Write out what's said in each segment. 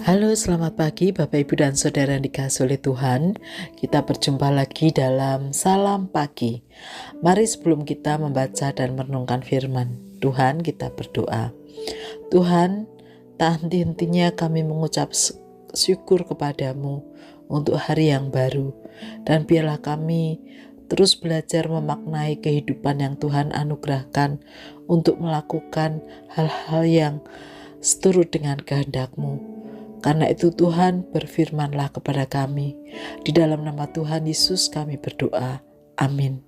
Halo, selamat pagi Bapak Ibu dan Saudara yang dikasihi oleh Tuhan. Kita berjumpa lagi dalam Salam Pagi. Mari sebelum kita membaca dan merenungkan firman Tuhan, kita berdoa. Tuhan, tak henti-hentinya kami mengucap syukur kepadamu untuk hari yang baru. Dan biarlah kami terus belajar memaknai kehidupan yang Tuhan anugerahkan untuk melakukan hal-hal yang seturut dengan kehendak-Mu. Karena itu Tuhan, berfirmanlah kepada kami. Di dalam nama Tuhan Yesus kami berdoa. Amin.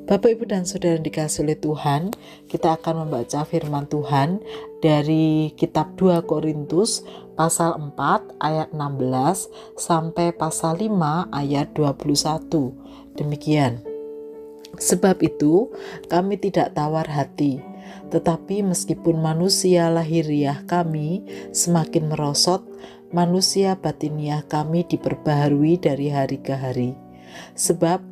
Bapak, Ibu, dan Saudara yang dikasihi oleh Tuhan, kita akan membaca firman Tuhan dari kitab 2 Korintus pasal 4 ayat 16 sampai pasal 5 ayat 21. Demikian. Sebab itu kami tidak tawar hati, tetapi meskipun manusia lahiriah kami semakin merosot, manusia batiniah kami diperbaharui dari hari ke hari. Sebab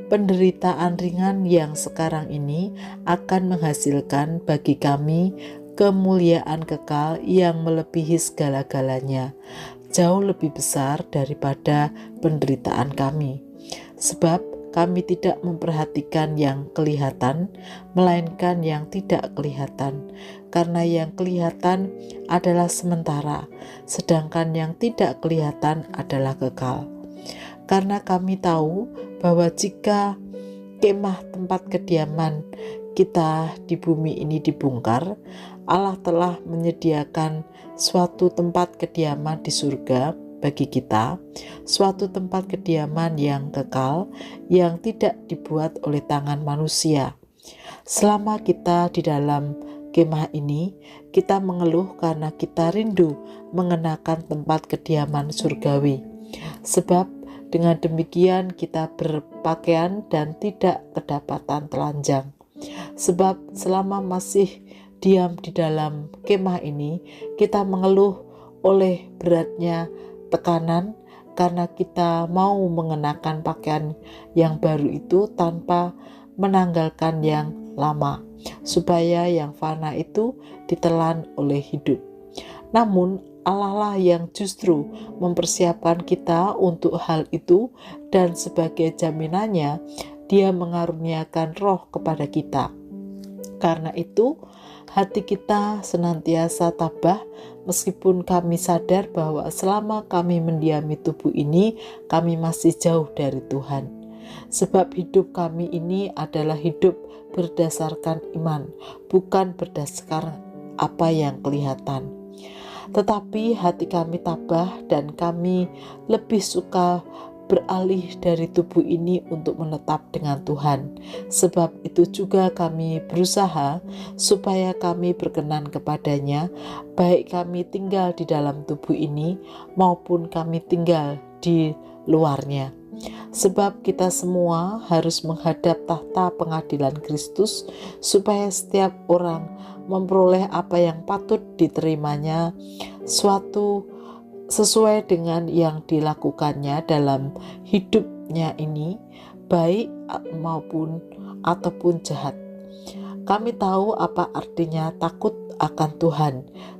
penderitaan ringan yang sekarang ini akan menghasilkan bagi kami kemuliaan kekal yang melebihi segala-galanya, jauh lebih besar daripada penderitaan kami. Sebab kami tidak memperhatikan yang kelihatan, melainkan yang tidak kelihatan. Karena yang kelihatan adalah sementara, sedangkan yang tidak kelihatan adalah kekal. Karena kami tahu bahwa jika kemah tempat kediaman kita di bumi ini dibongkar, Allah telah menyediakan suatu tempat kediaman di surga bagi kita, suatu tempat kediaman yang kekal, yang tidak dibuat oleh tangan manusia. Selama kita di dalam kemah ini, kita mengeluh karena kita rindu mengenakan tempat kediaman surgawi. Sebab dengan demikian kita berpakaian dan tidak kedapatan telanjang. Sebab selama masih diam di dalam kemah ini, kita mengeluh oleh beratnya tekanan karena kita mau mengenakan pakaian yang baru itu tanpa menanggalkan yang lama, supaya yang fana itu ditelan oleh hidup. Namun Allah lah yang justru mempersiapkan kita untuk hal itu, dan sebagai jaminannya Dia mengaruniakan roh kepada kita. Karena itu hati kita senantiasa tabah, meskipun kami sadar bahwa selama kami mendiami tubuh ini, kami masih jauh dari Tuhan. Sebab hidup kami ini adalah hidup berdasarkan iman, bukan berdasarkan apa yang kelihatan. Tetapi hati kami tabah dan kami lebih suka beralih dari tubuh ini untuk menetap dengan Tuhan. Sebab itu juga kami berusaha supaya kami berkenan kepadanya, baik kami tinggal di dalam tubuh ini maupun kami tinggal di luarnya. Sebab kita semua harus menghadap tahta pengadilan Kristus, supaya setiap orang memperoleh apa yang patut diterimanya sesuai dengan yang dilakukannya dalam hidupnya ini, baik ataupun jahat. Kami tahu apa artinya takut akan Tuhan,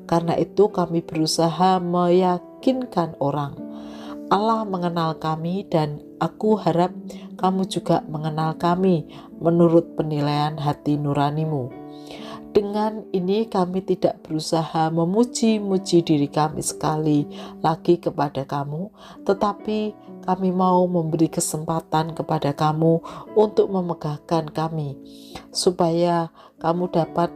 karena itu kami berusaha meyakinkan orang. Allah mengenal kami, dan aku harap kamu juga mengenal kami menurut penilaian hati nuranimu. Dengan ini kami tidak berusaha memuji-muji diri kami sekali lagi kepada kamu, tetapi kami mau memberi kesempatan kepada kamu untuk memegahkan kami, supaya kamu dapat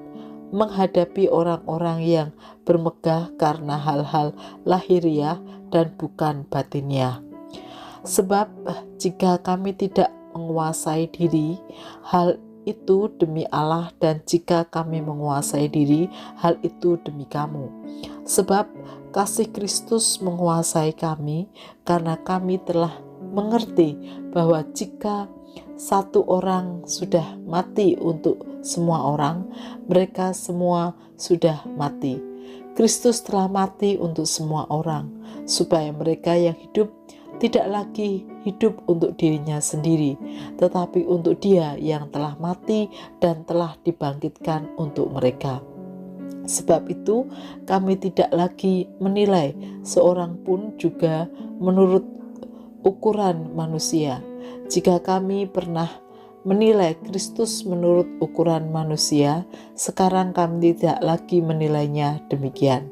menghadapi orang-orang yang bermegah karena hal-hal lahiriah dan bukan batiniah. Sebab jika kami tidak menguasai diri, hal itu demi Allah, dan jika kami menguasai diri, hal itu demi kamu. Sebab kasih Kristus menguasai kami, karena kami telah mengerti bahwa jika satu orang sudah mati untuk semua orang, mereka semua sudah mati. Kristus telah mati untuk semua orang, supaya mereka yang hidup tidak lagi hidup untuk dirinya sendiri, tetapi untuk Dia yang telah mati dan telah dibangkitkan untuk mereka. Sebab itu kami tidak lagi menilai seorang pun juga menurut ukuran manusia. Jika kami pernah menilai Kristus menurut ukuran manusia, sekarang kami tidak lagi menilainya demikian.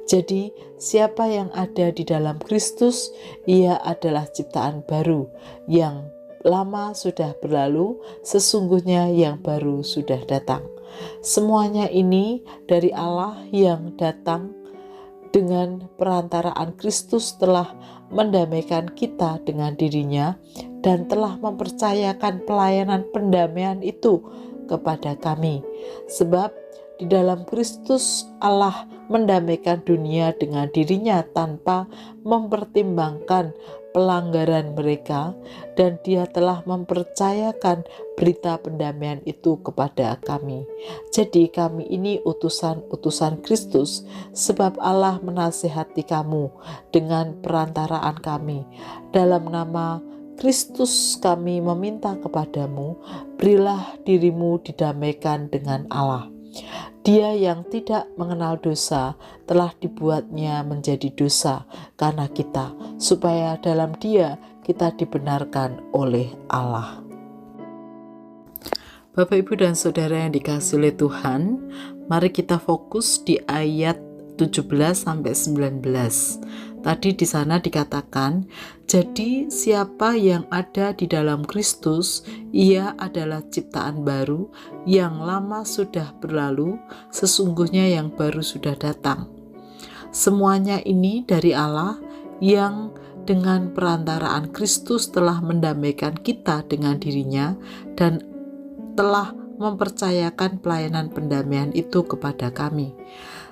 Jadi, siapa yang ada di dalam Kristus, ia adalah ciptaan baru. Yang lama sudah berlalu, sesungguhnya yang baru sudah datang. Semuanya ini dari Allah yang datang dengan perantaraan Kristus telah mendamaikan kita dengan dirinya dan telah mempercayakan pelayanan pendamaian itu kepada kami. Sebab di dalam Kristus Allah mendamaikan dunia dengan dirinya tanpa mempertimbangkan pelanggaran mereka, dan Dia telah mempercayakan berita pendamaian itu kepada kami. Jadi kami ini utusan-utusan Kristus, sebab Allah menasihati kamu dengan perantaraan kami. Dalam nama Kristus kami meminta kepadamu, berilah dirimu didamaikan dengan Allah. Dia yang tidak mengenal dosa telah dibuatnya menjadi dosa karena kita, supaya dalam Dia kita dibenarkan oleh Allah. Bapak, Ibu, dan Saudara yang dikasihi oleh Tuhan, mari kita fokus di ayat 17-19. Tadi di sana dikatakan, jadi siapa yang ada di dalam Kristus, ia adalah ciptaan baru, yang lama sudah berlalu, sesungguhnya yang baru sudah datang. Semuanya ini dari Allah yang dengan perantaraan Kristus telah mendamaikan kita dengan dirinya dan telah mempercayakan pelayanan pendamaian itu kepada kami.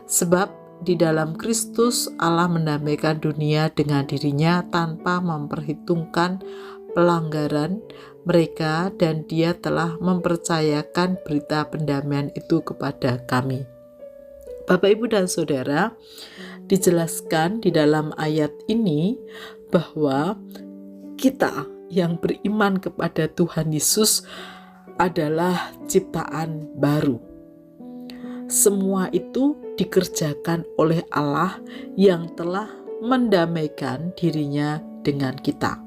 Sebab di dalam Kristus Allah mendamaikan dunia dengan dirinya tanpa memperhitungkan pelanggaran mereka, dan Dia telah mempercayakan berita pendamaian itu kepada kami. Bapak, Ibu, dan Saudara, dijelaskan di dalam ayat ini bahwa kita yang beriman kepada Tuhan Yesus adalah ciptaan baru. Semua itu dikerjakan oleh Allah yang telah mendamaikan dirinya dengan kita,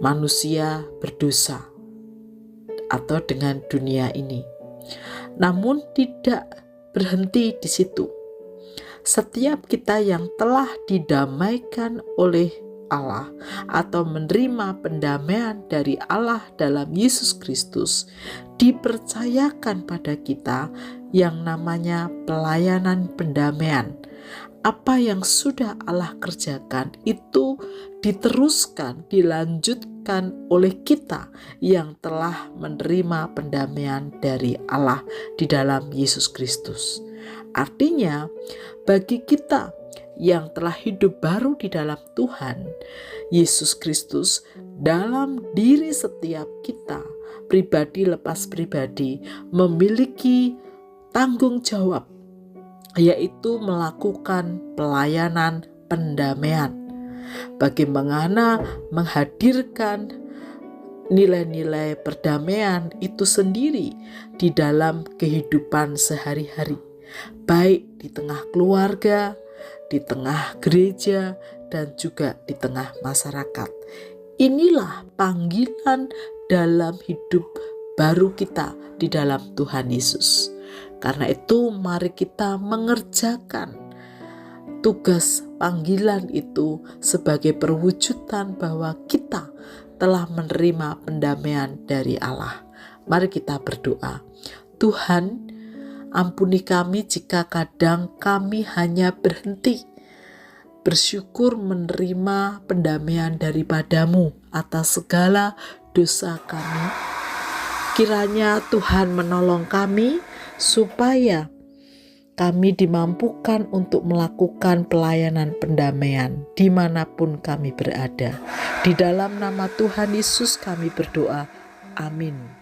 manusia berdosa, atau dengan dunia ini. Namun tidak berhenti di situ. Setiap kita yang telah didamaikan oleh Allah atau menerima pendamaian dari Allah dalam Yesus Kristus, dipercayakan pada kita yang namanya pelayanan pendamaian. Apa yang sudah Allah kerjakan itu diteruskan, dilanjutkan oleh kita yang telah menerima pendamaian dari Allah di dalam Yesus Kristus. Artinya, bagi kita yang telah hidup baru di dalam Tuhan Yesus Kristus, dalam diri setiap kita, pribadi lepas pribadi, memiliki tanggung jawab, yaitu melakukan pelayanan pendamaian. Bagaimana menghadirkan nilai-nilai perdamaian itu sendiri di dalam kehidupan sehari-hari, baik di tengah keluarga, di tengah gereja, dan juga di tengah masyarakat. Inilah panggilan dalam hidup baru kita di dalam Tuhan Yesus. Karena itu mari kita mengerjakan tugas panggilan itu sebagai perwujudan bahwa kita telah menerima pendamaian dari Allah. Mari kita berdoa. Tuhan, ampuni kami jika kadang kami hanya berhenti bersyukur menerima pendamaian daripada-Mu atas segala dosa kami. Kiranya Tuhan menolong kami supaya kami dimampukan untuk melakukan pelayanan pendamaian dimanapun kami berada. Di dalam nama Tuhan Yesus kami berdoa. Amin.